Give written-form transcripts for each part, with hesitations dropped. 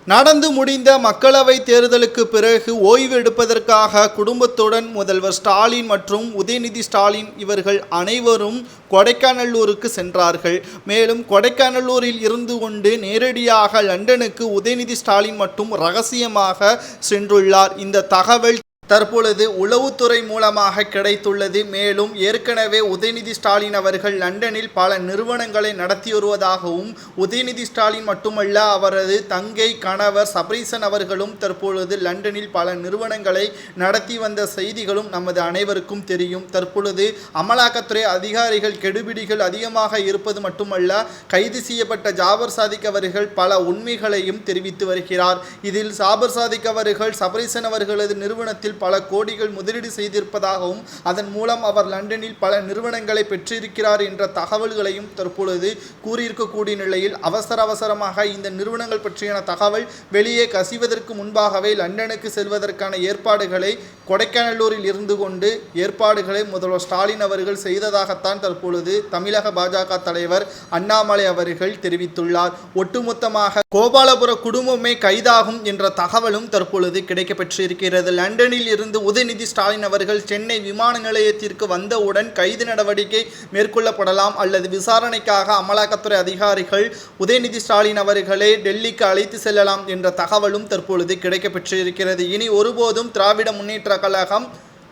நடந்து முடிந்த மக்களவை தேர்தலுக்கு பிறகு ஓய்வு எடுப்பதற்காக குடும்பத்துடன் முதல்வர் ஸ்டாலின் மற்றும் உதயநிதி ஸ்டாலின் இவர்கள் அனைவரும் கொடைக்கானலூருக்கு சென்றார்கள். மேலும் கொடைக்கானலூரில் இருந்து கொண்டு நேரடியாக லண்டனுக்கு உதயநிதி ஸ்டாலின் மட்டும் ரகசியமாக சென்றுள்ளார். இந்த தகவல் தற்பொழுது உளவுத்துறை மூலமாக கிடைத்துள்ளது. மேலும் ஏற்கனவே உதயநிதி ஸ்டாலின் அவர்கள் லண்டனில் பல நிறுவனங்களை நடத்தி வருவதாகவும், உதயநிதி ஸ்டாலின் மட்டுமல்ல அவரது தங்கை கணவர் சபரீசன் அவர்களும் தற்பொழுது லண்டனில் பல நிறுவனங்களை நடத்தி வந்த செய்திகளும் நமது அனைவருக்கும் தெரியும். தற்பொழுது அமலாக்கத்துறை அதிகாரிகள் கெடுபிடிகள் அதிகமாக இருப்பது மட்டுமல்ல, கைது செய்யப்பட்ட ஜாபர் சாதிக் அவர்கள் பல உண்மைகளையும் தெரிவித்து வருகிறார். இதில் ஜாபர் சாதிக் அவர்கள் சபரீசன் அவர்களது நிறுவனத்தில் பல கோடிகள் முதலீடு செய்திருப்பதாகவும், அதன் மூலம் அவர் லண்டனில் பல நிறுவனங்களை பெற்றிருக்கிறார் என்ற தகவல்களையும் தற்பொழுது கூறியிருக்கக்கூடிய நிலையில் அவசரமாக இந்த நிறுவனங்கள் பற்றியான தகவல் வெளியே கசிவதற்கு முன்பாகவே லண்டனுக்கு செல்வதற்கான ஏற்பாடுகளை கொடைக்கானலூரில் இருந்து கொண்டு ஏற்பாடுகளை முதல்வர் ஸ்டாலின் அவர்கள் செய்ததாகத்தான் தற்பொழுது தமிழக பாஜக தலைவர் அண்ணாமலை அவர்கள் தெரிவித்துள்ளார். ஒட்டுமொத்தமாக கோபாலபுர குடும்பமே கைதாகும் என்ற தகவலும் தற்பொழுது கிடைக்கப்பெற்றிருக்கிறது. லண்டனில் இருந்து உதயநிதி ஸ்டாலின் அவர்கள் சென்னை விமான நிலையத்திற்கு வந்தவுடன் கைது நடவடிக்கை மேற்கொள்ளப்படலாம் அல்லது விசாரணைக்காக அமலாக்கத்துறை அதிகாரிகள் உதயநிதி ஸ்டாலின் அவர்களை டெல்லிக்கு அழைத்து செல்லலாம் என்ற தகவலும் தற்பொழுது கிடைக்கப்பெற்றிருக்கிறது. இனி ஒருபோதும் திராவிட முன்னேற்ற கழகம்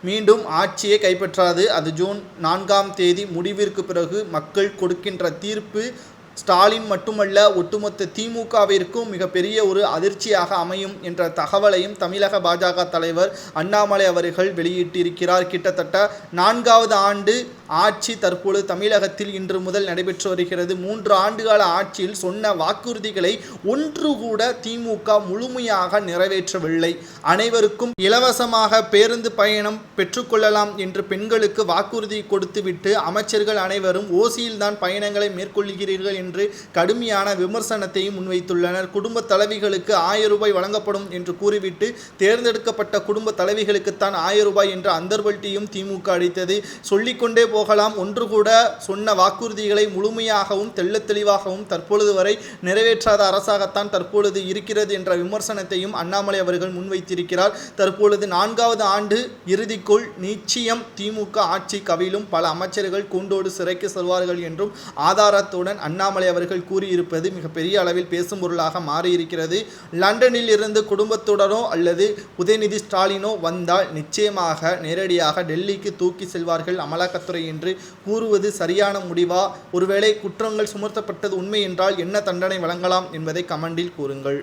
மீண்டும் ஆட்சியை கைப்பற்றாது. அது ஜூன் 4ஆம் தேதி முடிவிற்கு பிறகு மக்கள் கொடுக்கின்ற தீர்ப்பு ஸ்டாலின் மட்டுமல்ல ஒட்டுமொத்த திமுகவிற்கும் மிகப்பெரிய ஒரு அதிர்ச்சியாக அமையும் என்ற தகவலையும் தமிழக பாஜக தலைவர் அண்ணாமலை அவர்கள் வெளியிட்டிருக்கிறார். கிட்டத்தட்ட 4வது ஆண்டு ஆட்சி தற்பொழுது தமிழகத்தில் இன்று முதல் நடைபெற்று வருகிறது. 3 ஆண்டுகால ஆட்சியில் சொன்ன வாக்குறுதிகளை ஒன்று கூட திமுக முழுமையாக நிறைவேற்றவில்லை. அனைவருக்கும் இலவசமாக பேருந்து பயணம் பெற்றுக்கொள்ளலாம் என்று பெண்களுக்கு வாக்குறுதி கொடுத்துவிட்டு அமைச்சர்கள் அனைவரும் ஓசியில் தான் பயணங்களை மேற்கொள்கிறீர்கள் என்று கடுமையான விமர்சனத்தையும் முன்வைத்துள்ளனர். குடும்ப தலைவிகளுக்கு 1000 ரூபாய் வழங்கப்படும் என்று கூறிவிட்டு தேர்ந்தெடுக்கப்பட்ட குடும்ப தலைவிகளுக்குத்தான் 1000 ரூபாய் என்ற அந்தர்பல்ட்டியும் திமுக அளித்தது. சொல்லிக்கொண்டே போகலாம். ஒன்று கூட சொன்ன வாக்குறுதிகளை முழுமையாகவும் தெள்ளத் தெளிவாகவும் தற்பொழுது வரை நிறைவேற்றாத அரசாகத்தான் தற்பொழுது இருக்கிறது என்ற விமர்சனத்தையும் அண்ணாமலை அவர்கள் முன்வைத்திருக்கிறார். தற்பொழுது 4வது ஆண்டு இறுதிக்குள் நிச்சயம் திமுக ஆட்சி கவிழும், பல அமைச்சர்கள் கூண்டோடு சிறைக்கு செல்வார்கள் என்றும் ஆதாரத்துடன் அண்ணாமலை அவர்கள் கூறியிருப்பது மிகப்பெரிய அளவில் பேசும் பொருளாக மாறியிருக்கிறது. லண்டனில் இருந்து குடும்பத்துடனோ அல்லது உதயநிதி ஸ்டாலினோ வந்தால் நிச்சயமாக நேரடியாக டெல்லிக்கு தூக்கி செல்வார்கள் அமலாக்கத்துறை என்று கூறுவது சரியான முடிவா? ஒருவேளை குற்றங்கள் சுமத்தப்பட்டது உண்மை என்றால் என்ன தண்டனை வழங்கலாம் என்பதை கமெண்டில் கூறுங்கள்.